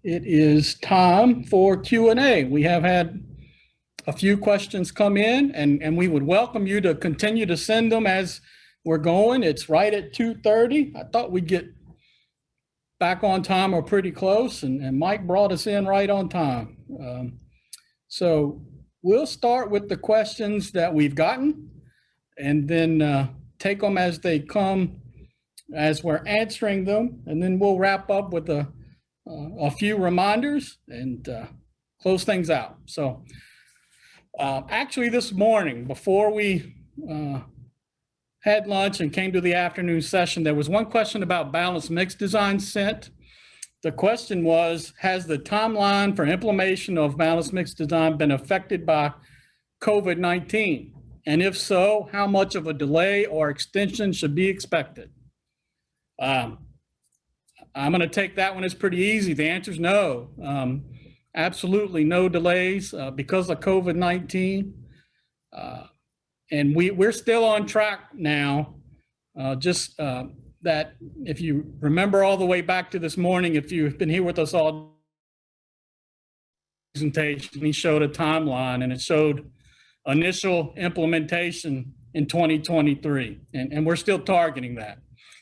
It is time for Q&A. We have had a few questions come in, and we would welcome you to continue to send them as we're going. It's right at 2:30. I thought we'd get back on time or pretty close, and Mike brought us in right on time. So we'll start with the questions that we've gotten and then take them as they come as we're answering them, and then we'll wrap up with a few reminders and close things out. So actually this morning, before we had lunch and came to the afternoon session, there was one question about balanced mix design sent. The question was, has the timeline for implementation of balanced mix design been affected by COVID-19? And if so, how much of a delay or extension should be expected? I'm going to take that one as pretty easy. The answer is no. Absolutely no delays because of COVID-19. And we're still on track now. That if you remember all the way back to this morning, if you've been here with us all presentation, he showed a timeline and it showed initial implementation in 2023. And we're still targeting that.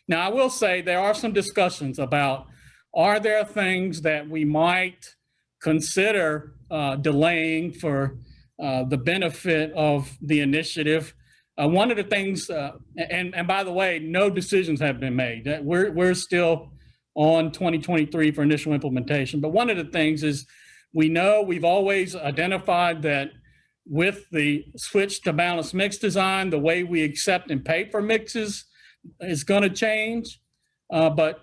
Now, I will say there are some discussions about, are there things that we might consider delaying for the benefit of the initiative? One of the things, and by the way, no decisions have been made. We're still on 2023 for initial implementation. But one of the things is we know we've always identified that with the switch to balanced mix design, the way we accept and pay for mixes is going to change. But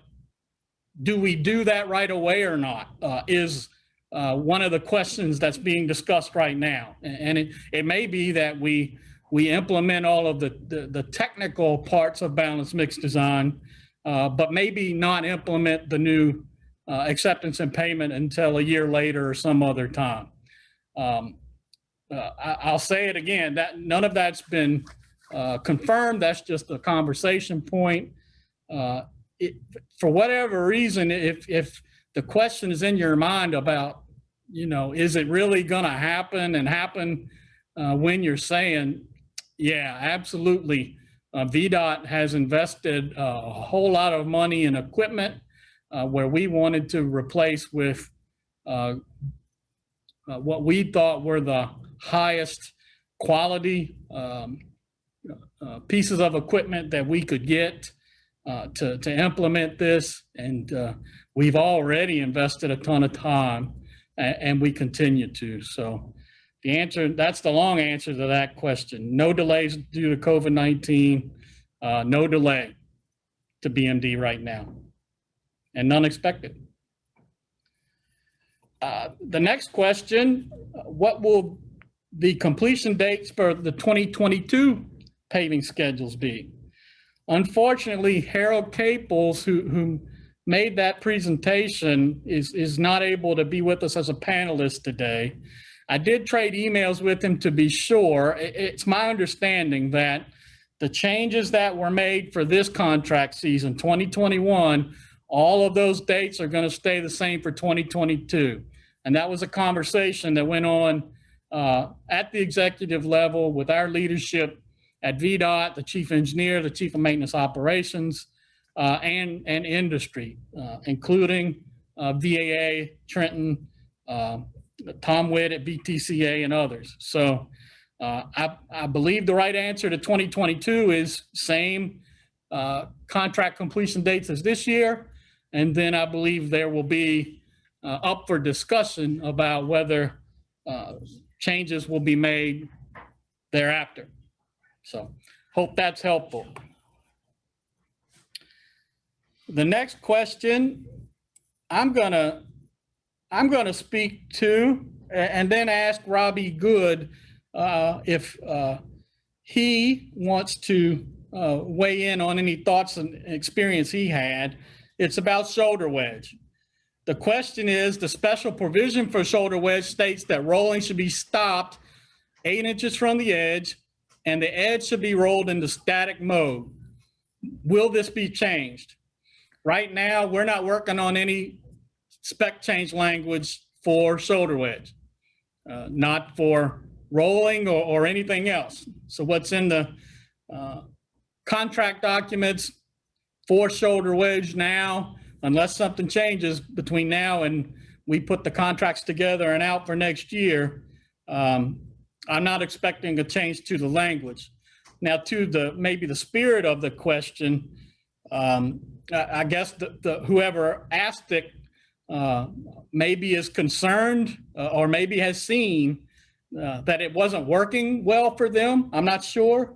do we do that right away or not is one of the questions that's being discussed right now. And it may be that we implement all of the technical parts of balanced mix design, but maybe not implement the new acceptance and payment until a year later or some other time. I'll say it again, that none of that's been confirmed. That's just a conversation point. For whatever reason, if the question is in your mind about, is it really going to happen and happen when you're saying, yeah, absolutely. VDOT has invested a whole lot of money in equipment where we wanted to replace with what we thought were the highest quality pieces of equipment that we could get to implement this. And we've already invested a ton of time and we continue to. So the answer, that's the long answer to that question. No delays due to COVID-19, no delay to BMD right now, and none expected. The next question, what will the completion dates for the 2022 paving schedules be? Unfortunately, Harold Caples, who made that presentation, is not able to be with us as a panelist today. I did trade emails with him to be sure. It's my understanding that the changes that were made for this contract season, 2021, all of those dates are going to stay the same for 2022. And that was a conversation that went on at the executive level with our leadership at VDOT, the chief engineer, the chief of maintenance operations, and industry, including VAA, Trenton, Tom Witt at BTCA, and others. So I believe the right answer to 2022 is same contract completion dates as this year. And then I believe there will be up for discussion about whether changes will be made thereafter. So hope that's helpful. The next question, I'm gonna speak to and then ask Robbie Good if he wants to weigh in on any thoughts and experience he had. It's about shoulder wedge. The question is, the special provision for shoulder wedge states that rolling should be stopped 8 inches from the edge and the edge should be rolled into static mode. Will this be changed? Right now, we're not working on any spec change language for shoulder wedge, not for rolling or anything else. So what's in the contract documents for shoulder wedge now, unless something changes between now and we put the contracts together and out for next year, I'm not expecting a change to the language. Now, to maybe the spirit of the question, I guess whoever asked it maybe is concerned or maybe has seen that it wasn't working well for them. I'm not sure.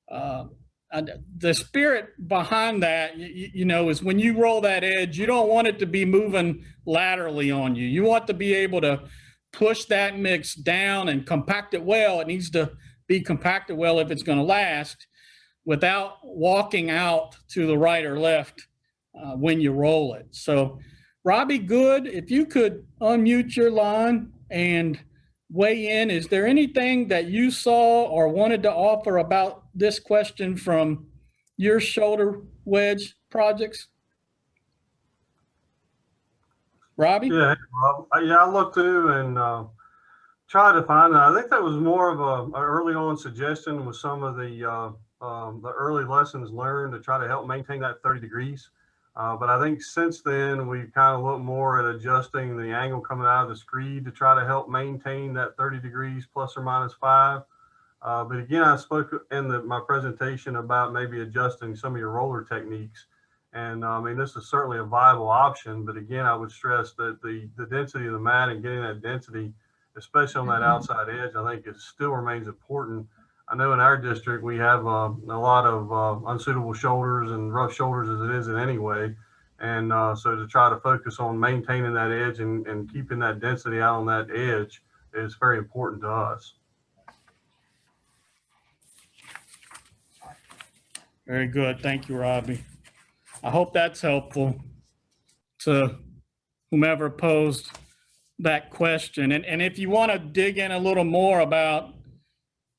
The spirit behind that, is when you roll that edge, you don't want it to be moving laterally on you. You want to be able to push that mix down and compact it well. It needs to be compacted well if it's going to last, without walking out to the right or left when you roll it. So, Robbie Good, if you could unmute your line and weigh in. Is there anything that you saw or wanted to offer about this question from your shoulder wedge projects? Robbie? Yeah, I looked through and tried to find it. I think that was more of an early on suggestion with some of the early lessons learned to try to help maintain that 30 degrees. But I think since then, we've kind of looked more at adjusting the angle coming out of the screed to try to help maintain that 30 degrees plus or minus 5. But again, I spoke in my presentation about maybe adjusting some of your roller techniques. And I mean, this is certainly a viable option. But again, I would stress that the density of the mat and getting that density, especially on that outside edge, I think it still remains important. I know in our district, we have a lot of unsuitable shoulders and rough shoulders as it is in any way. And so to try to focus on maintaining that edge and keeping that density out on that edge is very important to us. Very good. Thank you, Robbie. I hope that's helpful to whomever posed that question. And if you want to dig in a little more about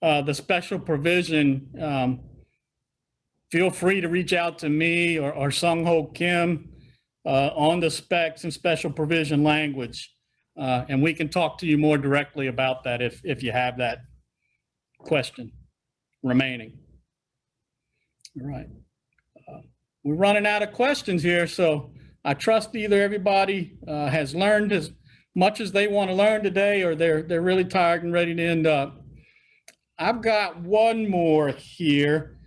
the special provision, feel free to reach out to me or Sung Ho Kim on the specs and special provision language. And we can talk to you more directly about that if you have that question remaining. All right. We're running out of questions here, so I trust either everybody has learned as much as they want to learn today, or they're really tired and ready to end up. I've got one more here.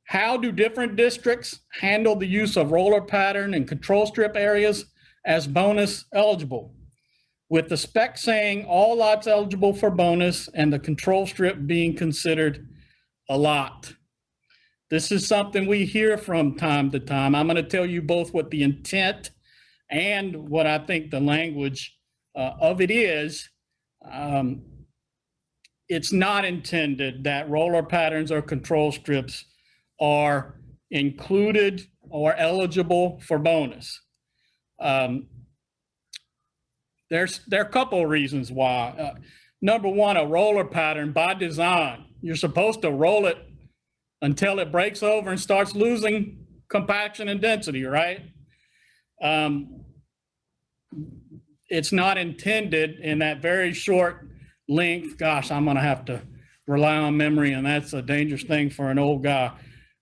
How do different districts handle the use of roller pattern and control strip areas as bonus eligible, with the spec saying all lots eligible for bonus and the control strip being considered a lot? This is something we hear from time to time. I'm going to tell you both what the intent and what I think the language of it is. It's not intended that roller patterns or control strips are included or eligible for bonus. There are a couple of reasons why. Number one, a roller pattern by design, you're supposed to roll it until it breaks over and starts losing compaction and density, right? It's not intended in that very short length. Gosh, I'm gonna have to rely on memory, and that's a dangerous thing for an old guy.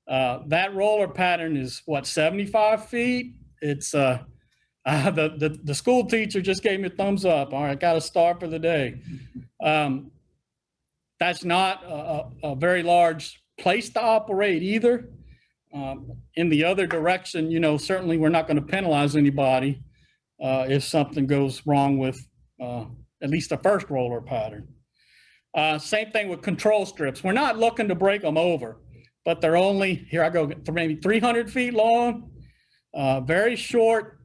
That roller pattern is what, 75 feet? It's the school teacher just gave me a thumbs up. All right, got a star for the day. That's not a very large place to operate either. In the other direction, certainly we're not going to penalize anybody if something goes wrong with at least the first roller pattern. Same thing with control strips. We're not looking to break them over, but they're only, here I go, maybe 300 feet long, very short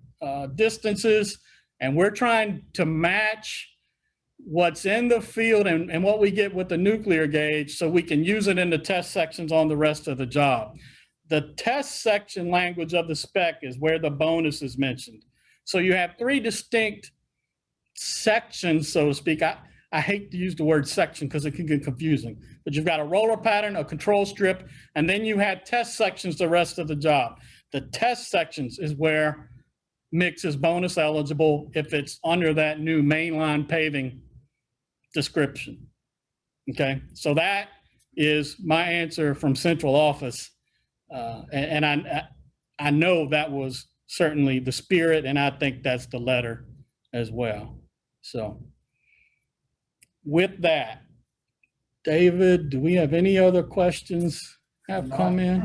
distances, and we're trying to match what's in the field and what we get with the nuclear gauge so we can use it in the test sections on the rest of the job. The test section language of the spec is where the bonus is mentioned. So you have three distinct sections, so to speak. I hate to use the word section because it can get confusing, but you've got a roller pattern, a control strip, and then you have test sections the rest of the job. The test sections is where mix is bonus eligible if it's under that new mainline paving description. Okay, so that is my answer from central office. And I know that was certainly the spirit, and I think that's the letter as well. So with that, David, do we have any other questions have come in?